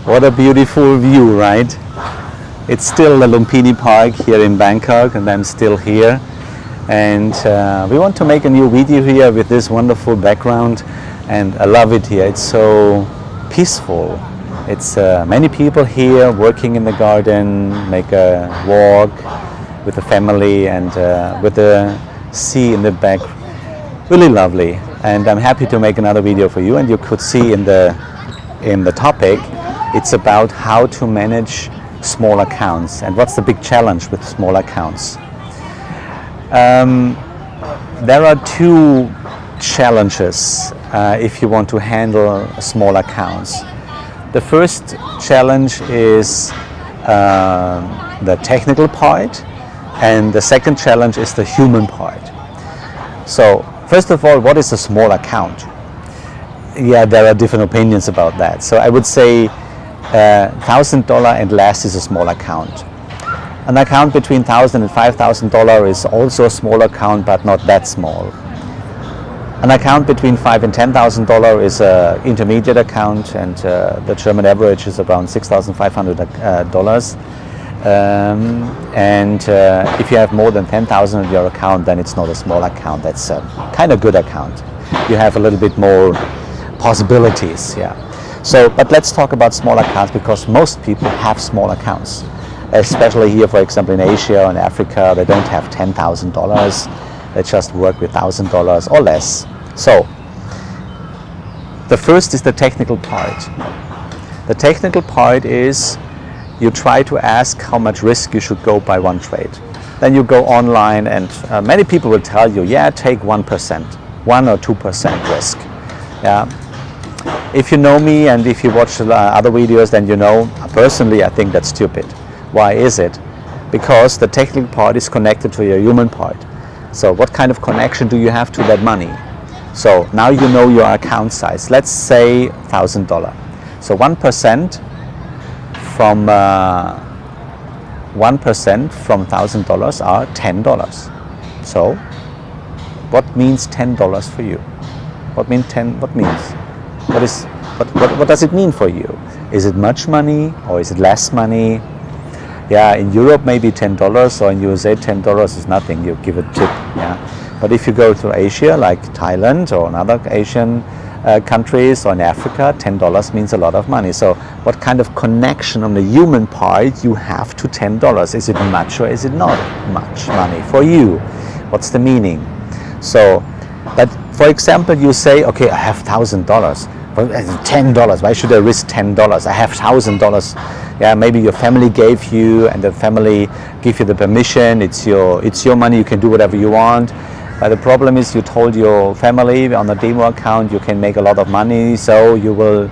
What a beautiful view, right? It's still the Lumpini Park here in Bangkok, and I'm still here. And we want to make a new video here with this wonderful background, and I love it here. It's so peaceful. It's many people here working in the garden, make a walk with the family, and with the sea in the back. Really lovely. And I'm happy to make another video for you. And you could see in the topic, it's about how to manage small accounts and what's the big challenge with small accounts. There are two challenges if you want to handle small accounts. The first challenge is the technical part, and the second challenge is the human part. So first of all, what is a small account? Yeah, there are different opinions about that. So I would say $1,000 and less is a small account. An account between $1,000 and $5,000 is also a small account, but not that small. An account between $5,000 and $10,000 is an intermediate account, and the German average is around $6,500. If you have more than 10,000 in your account, then it's not a small account. That's a kind of good account. You have a little bit more possibilities, yeah. So, but let's talk about small accounts, because most people have small accounts. Especially here, for example, in Asia or in Africa, they don't have $10,000. They just work with $1,000 or less. So, the first is the technical part. The technical part is you try to ask how much risk you should go by one trade. Then you go online, and many people will tell you, yeah, take 1%, 1 or 2% risk. Yeah. If you know me and if you watch other videos, then you know, personally, I think that's stupid. Why is it? Because the technical part is connected to your human part. So what kind of connection do you have to that money? So now you know your account size. Let's say $1,000. So 1% from $1,000 are $10. So what means $10 for you? What means 10? What means? What does it mean for you? Is it much money or is it less money? Yeah, in Europe maybe $10, or in USA $10 is nothing. You give a tip. Yeah, but if you go to Asia, like Thailand or other Asian countries, or in Africa, $10 means a lot of money. So what kind of connection on the human part you have to $10? Is it much or is it not much money for you? What's the meaning? So, but for example, you say, okay, I have $1,000. $10. Why should I risk $10? I have $1,000. Yeah, maybe your family gave you, and the family give you the permission. It's your money. You can do whatever you want. But the problem is, you told your family on the demo account you can make a lot of money, so you will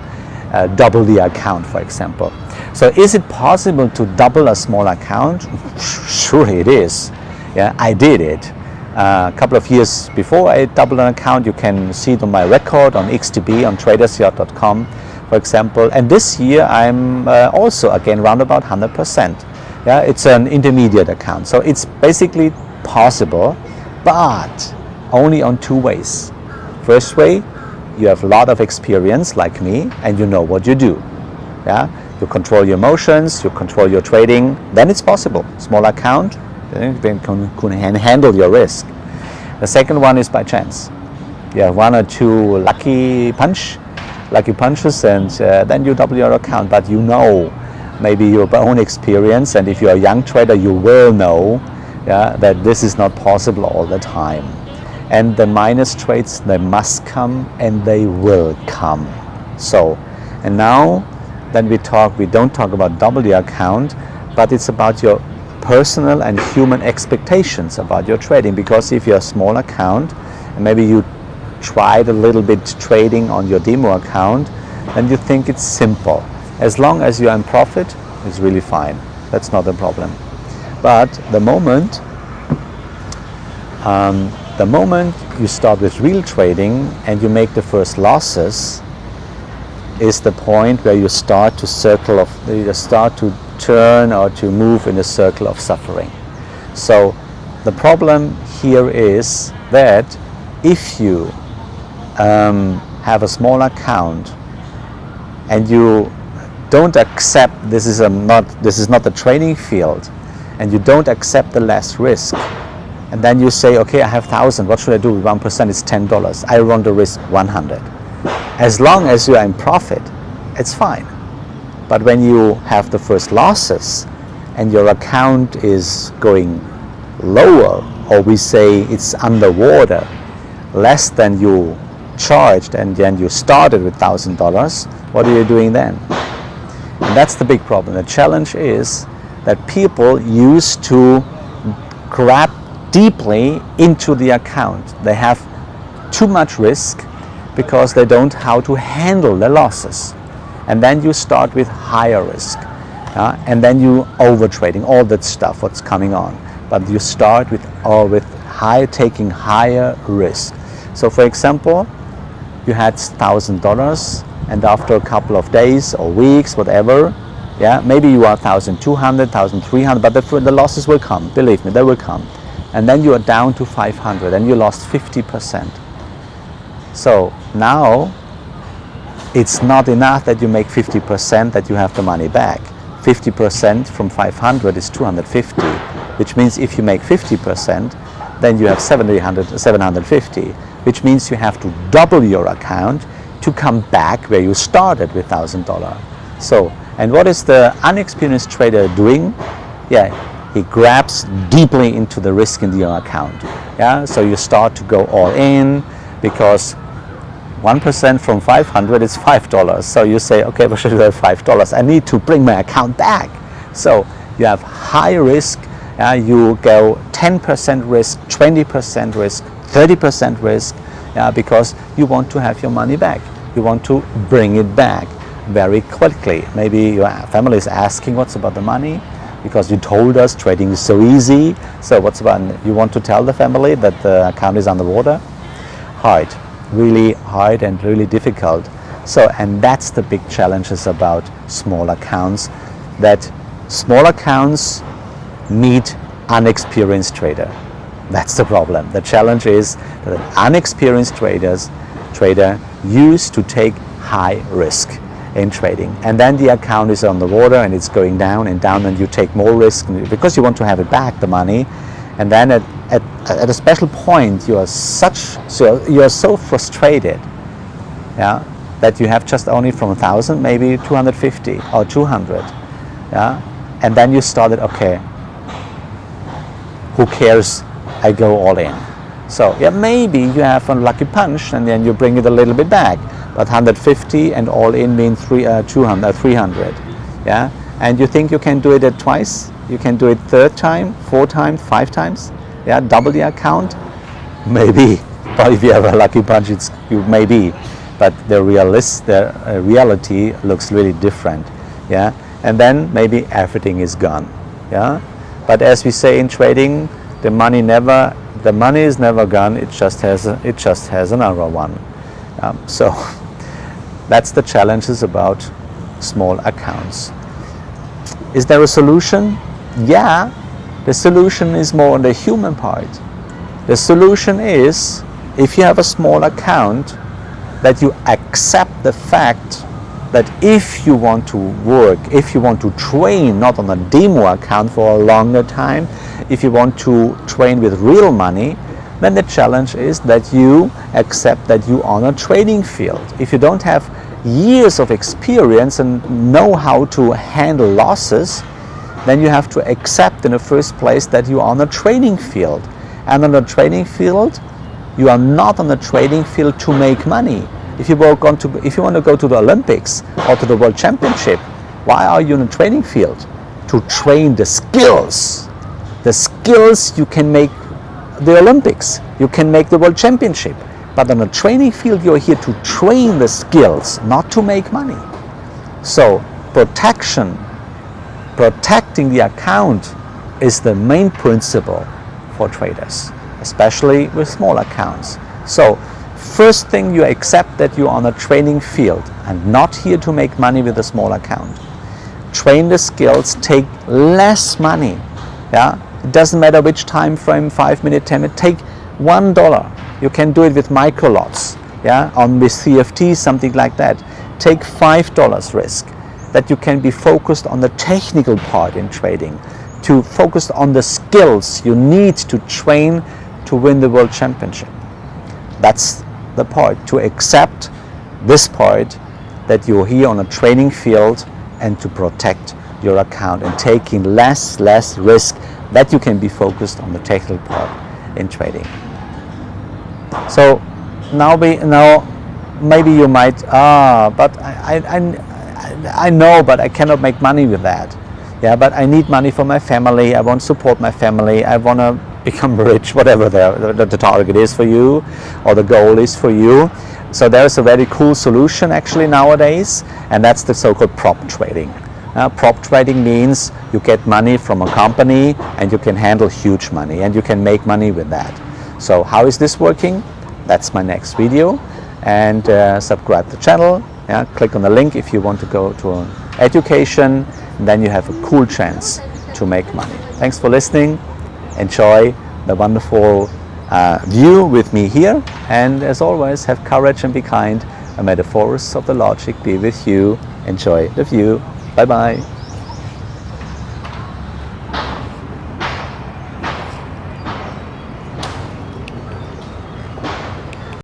double the account, for example. So, is it possible to double a small account? Sure, it is. Yeah, I did it. A couple of years before I doubled an account. You can see it on my record on XTB on tradersyacht.com, for example. And this year I'm also again round about 100%. Yeah, it's an intermediate account, so it's basically possible, but only on two ways. First way, you have a lot of experience like me, and you know what you do. Yeah, you control your emotions, you control your trading. Then it's possible. Small account. Then can handle your risk. The second one is by chance. You have one or two lucky punches, and then you double your account. But you know, maybe your own experience, and if you're a young trader, you will know, yeah, that this is not possible all the time. And the minus trades, they must come, and they will come. So, and now, then we don't talk about double the account, but it's about your personal and human expectations about your trading. Because if you're a small account and maybe you tried a little bit trading on your demo account, then you think it's simple. As long as you're in profit, it's really fine. That's not a problem. But the moment you start with real trading and you make the first losses, is the point where you start to turn or to move in a circle of suffering. So the problem here is that if you have a small account and you don't accept this is not the trading field, and you don't accept the less risk, and then you say, okay, I have 1,000, what should I do with 1%? It's $10. I run the risk 100. As long as you are in profit, it's fine. But when you have the first losses and your account is going lower, or we say it's underwater, less than you charged, and then you started with $1,000, what are you doing then? And that's the big problem. The challenge is that people used to grab deeply into the account. They have too much risk because they don't know how to handle the losses. And then you start with higher risk, and then you over trading, all that stuff what's coming on. But you start with taking higher risk. So for example, you had $1,000, and after a couple of days or weeks, whatever, maybe you are 1,200, 1,300, but the losses will come, believe me, they will come. And then you are down to 500, and you lost 50%. So now it's not enough that you make 50% that you have the money back. 50% from 500 is 250, which means if you make 50%, then you have 750, which means you have to double your account to come back where you started with $1,000. So, and what is the unexperienced trader doing? He grabs deeply into the risk in your account. So you start to go all in, because 1% from 500 is $5. So you say, okay, but should I have $5? I need to bring my account back. So you have high risk. You go 10% risk, 20% risk, 30% risk, because you want to have your money back. You want to bring it back very quickly. Maybe your family is asking, what's about the money? Because you told us trading is so easy. So what's about, you want to tell the family that the account is underwater? Hard, really hard and really difficult. So, and that's the big challenges about small accounts, that small accounts need unexperienced trader. That's the problem. The challenge is that an unexperienced trader used to take high risk in trading, and then the account is on the water and it's going down and down, and you take more risk because you want to have it back, the money, and then at a special point you are so frustrated, that you have just only from 1,000 maybe 250 or 200, and then you started, okay, who cares, I go all in. So maybe you have a lucky punch and then you bring it a little bit back, but 150 and all in means 300. And you think you can do it twice? You can do it third time, 4 times, 5 times? Double the account? Maybe. But if you have a lucky punch, maybe. But the reality looks really different. And then maybe everything is gone. But as we say in trading, the money is never gone. It just has another one. So that's the challenges about small accounts. Is there a solution? The solution is more on the human part. The solution is, if you have a small account, that you accept the fact that if you want to work, if you want to train not on a demo account for a longer time, if you want to train with real money, then the challenge is that you accept that you are on a trading field. If you don't have years of experience and know how to handle losses, then you have to accept in the first place that you are on a trading field. And on a trading field, you are not on a trading field to make money. If you want to go to the Olympics or to the World Championship, why are you in a trading field? To train the skills. The skills you can make the Olympics, you can make the World Championship. But on a training field, you're here to train the skills, not to make money. So protecting the account is the main principle for traders, especially with small accounts. So first thing, you accept that you're on a training field and not here to make money with a small account. Train the skills, take less money. It doesn't matter which time frame, 5 minute, 10 minute, take $1. You can do it with micro lots, with CFT, something like that. Take $5 risk. that you can be focused on the technical part in trading, to focus on the skills you need to train to win the World Championship. That's the part, to accept this part, that you're here on a training field and to protect your account and taking less risk, that you can be focused on the technical part in trading. So now maybe you might, but I know, but I cannot make money with that. Yeah, but I need money for my family, I want to support my family, I want to become rich, whatever the target is for you or the goal is for you. So there's a very cool solution actually nowadays, and that's the so-called prop trading. Prop trading means you get money from a company and you can handle huge money and you can make money with that. So how is this working? That's my next video, and subscribe to the channel. Yeah, click on the link if you want to go to an education, and then you have a cool chance to make money. Thanks for listening. Enjoy the wonderful view with me here, and as always, have courage and be kind, and may the force of the logic be with you. Enjoy the view. Bye bye.